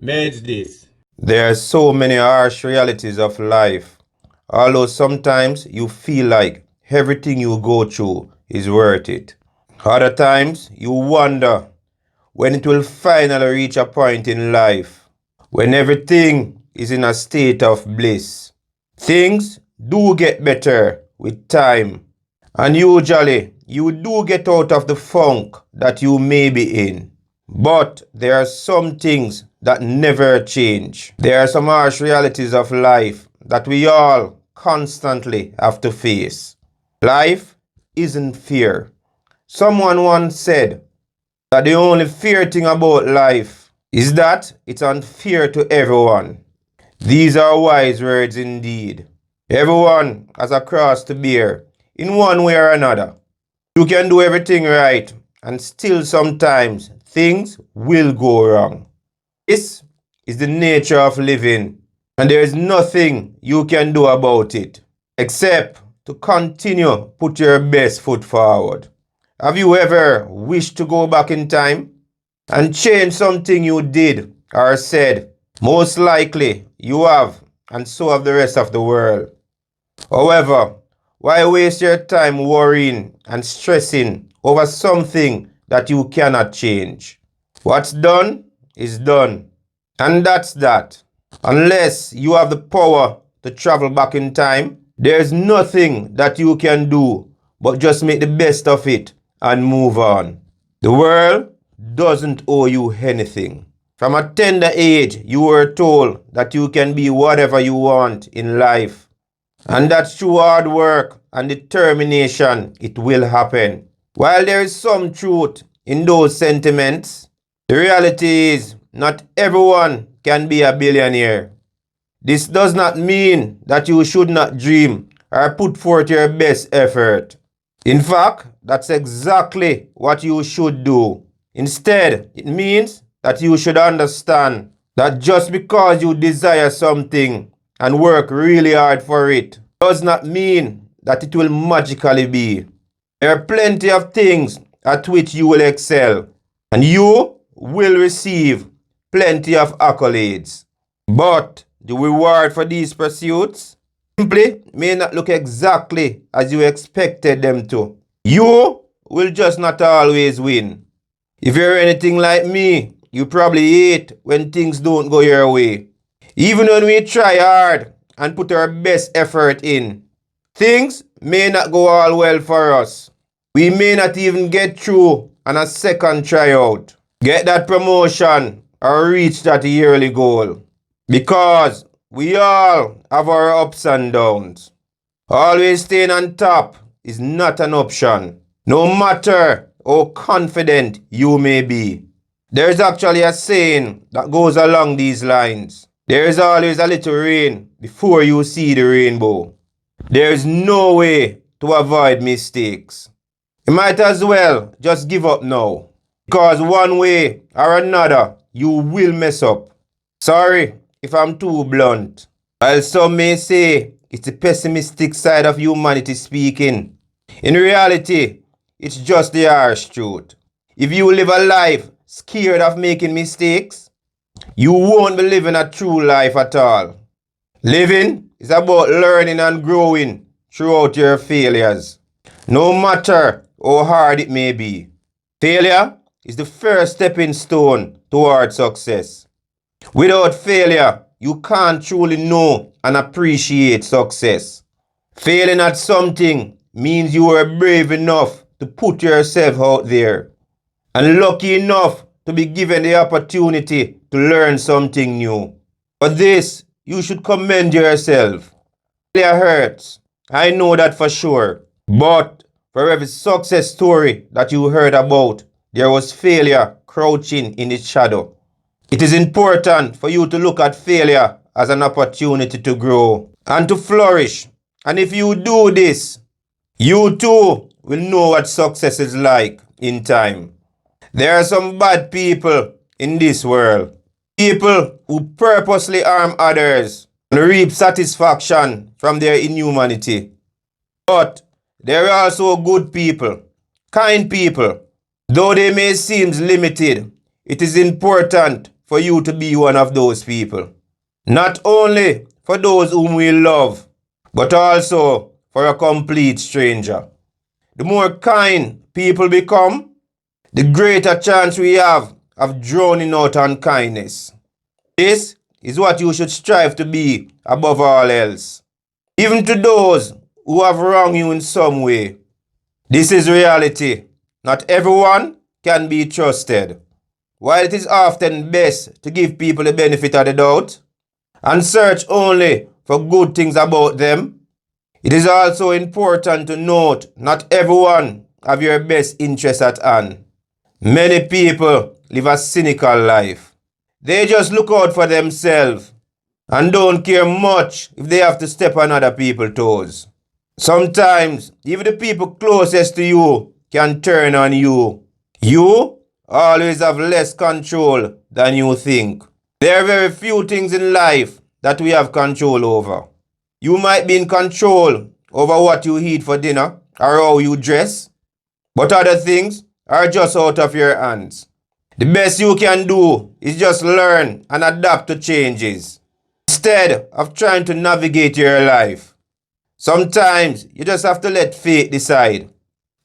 Meds this. There are so many harsh realities of life. Although sometimes you feel like everything you go through is worth it. Other times you wonder when it will finally reach a point in life when everything is in a state of bliss. Things do get better with time, and usually you do get out of the funk that you may be in. But there are some things that never change. There are some harsh realities of life that we all constantly have to face. Life isn't fair. Someone once said that the only fair thing about life is that it's unfair to everyone. These are wise words indeed. Everyone has a cross to bear in one way or another. You can do everything right, and still sometimes things will go wrong. This is the nature of living, and there is nothing you can do about it except to continue put your best foot forward. Have you ever wished to go back in time and change something you did or said? Most likely you have, and so have the rest of the world. However, why waste your time worrying and stressing over something that you cannot change? What's done is done, and that's that. Unless you have the power to travel back in time, there's nothing that you can do but just make the best of it and move on. The world doesn't owe you anything. From a tender age, you were told that you can be whatever you want in life. And that through hard work and determination, it will happen. While there is some truth in those sentiments, the reality is not everyone can be a billionaire. This does not mean that you should not dream or put forth your best effort. In fact, that's exactly what you should do. Instead, it means that you should understand that just because you desire something and work really hard for it does not mean that it will magically be. There are plenty of things at which you will excel, and you will receive plenty of accolades. But the reward for these pursuits simply may not look exactly as you expected them to. You will just not always win. If you're anything like me, you probably hate when things don't go your way. Even when we try hard and put our best effort in, things may not go all well for us. We may not even get through on a second tryout, get that promotion, or reach that yearly goal. Because we all have our ups and downs. Always staying on top is not an option, no matter how confident you may be. There is actually a saying that goes along these lines. There is always a little rain before you see the rainbow. There is no way to avoid mistakes. You might as well just give up now, because one way or another you will mess up. Sorry if I'm too blunt. While some may say it's the pessimistic side of humanity speaking, in reality, it's just the harsh truth. If you live a life scared of making mistakes, you won't be living a true life at all. Living is about learning and growing throughout your failures, no matter how hard it may be. Failure is the first stepping stone toward success. Without failure, you can't truly know and appreciate success. Failing at something means you were brave enough to put yourself out there and lucky enough to be given the opportunity to learn something new. For this, you should commend yourself. Failure hurts. I know that for sure. But for every success story that you heard about, there was failure crouching in its shadow. It is important for you to look at failure as an opportunity to grow and to flourish. And if you do this, you too will know what success is like in time. There are some bad people in this world. People who purposely harm others and reap satisfaction from their inhumanity. But there are also good people, kind people. Though they may seem limited, it is important for you to be one of those people. Not only for those whom we love, but also for a complete stranger. The more kind people become, the greater chance we have of drowning out unkindness. This is what you should strive to be above all else. Even to those who have wronged you in some way. This is reality. Not everyone can be trusted. While it is often best to give people the benefit of the doubt and search only for good things about them, it is also important to note not everyone have your best interest at hand. Many people live a cynical life. They just look out for themselves and don't care much if they have to step on other people's toes. Sometimes, even the people closest to you can turn on you. You always have less control than you think. There are very few things in life that we have control over. You might be in control over what you eat for dinner or how you dress, but other things are just out of your hands. The best you can do is just learn and adapt to changes instead of trying to navigate your life. Sometimes you just have to let fate decide.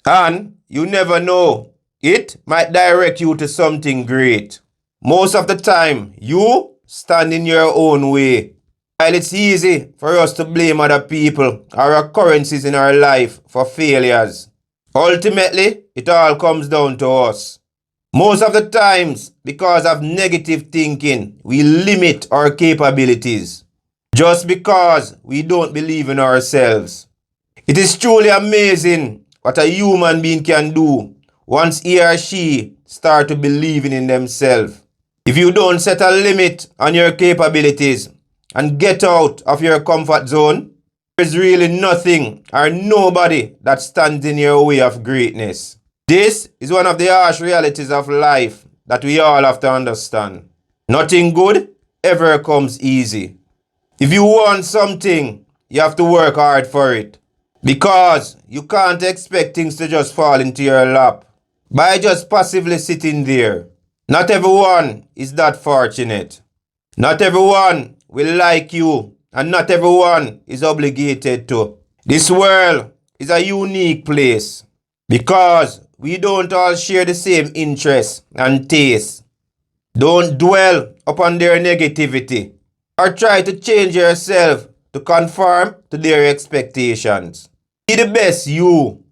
And you never know, it might direct you to something great. Most of the time, you stand in your own way. While it's easy for us to blame other people or occurrences in our life for failures, ultimately, it all comes down to us. Most of the times, because of negative thinking, we limit our capabilities just because we don't believe in ourselves. It is truly amazing what a human being can do once he or she start to believing in themselves. If you don't set a limit on your capabilities and get out of your comfort zone, there is really nothing or nobody that stands in your way of greatness. This is one of the harsh realities of life that we all have to understand. Nothing good ever comes easy. If you want something, you have to work hard for it. Because you can't expect things to just fall into your lap by just passively sitting there. Not everyone is that fortunate. Not everyone will like you, and not everyone is obligated to. This world is a unique place because we don't all share the same interests and tastes. Don't dwell upon their negativity or try to change yourself to conform to their expectations. Be the best you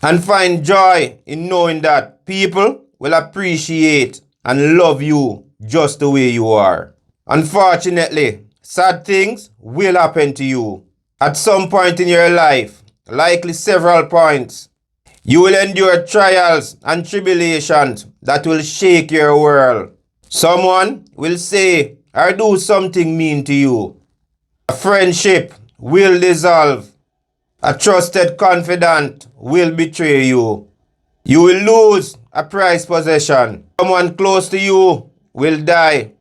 and find joy in knowing that people will appreciate and love you just the way you are. Unfortunately, sad things will happen to you at some point in your life, likely several points. You will endure trials and tribulations that will shake your world. Someone will say or do something mean to you. A friendship will dissolve. A trusted confidant will betray you. You will lose a prized possession. Someone close to you will die.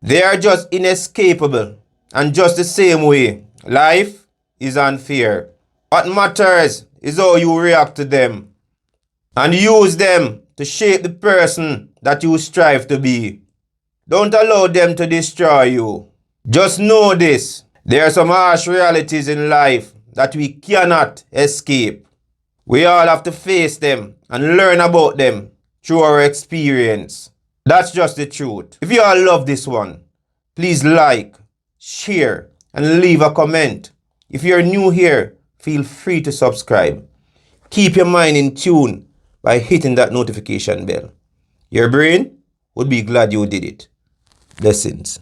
They are just inescapable, and just the same way, life is unfair. What matters is how you react to them and use them to shape the person that you strive to be. Don't allow them to destroy you. Just know this, there are some harsh realities in life that we cannot escape. We all have to face them and learn about them through our experience. That's just the truth. If you all love this one, please like, share, and leave a comment. If you're new here, feel free to subscribe. Keep your mind in tune by hitting that notification bell. Your brain would be glad you did it. Blessings.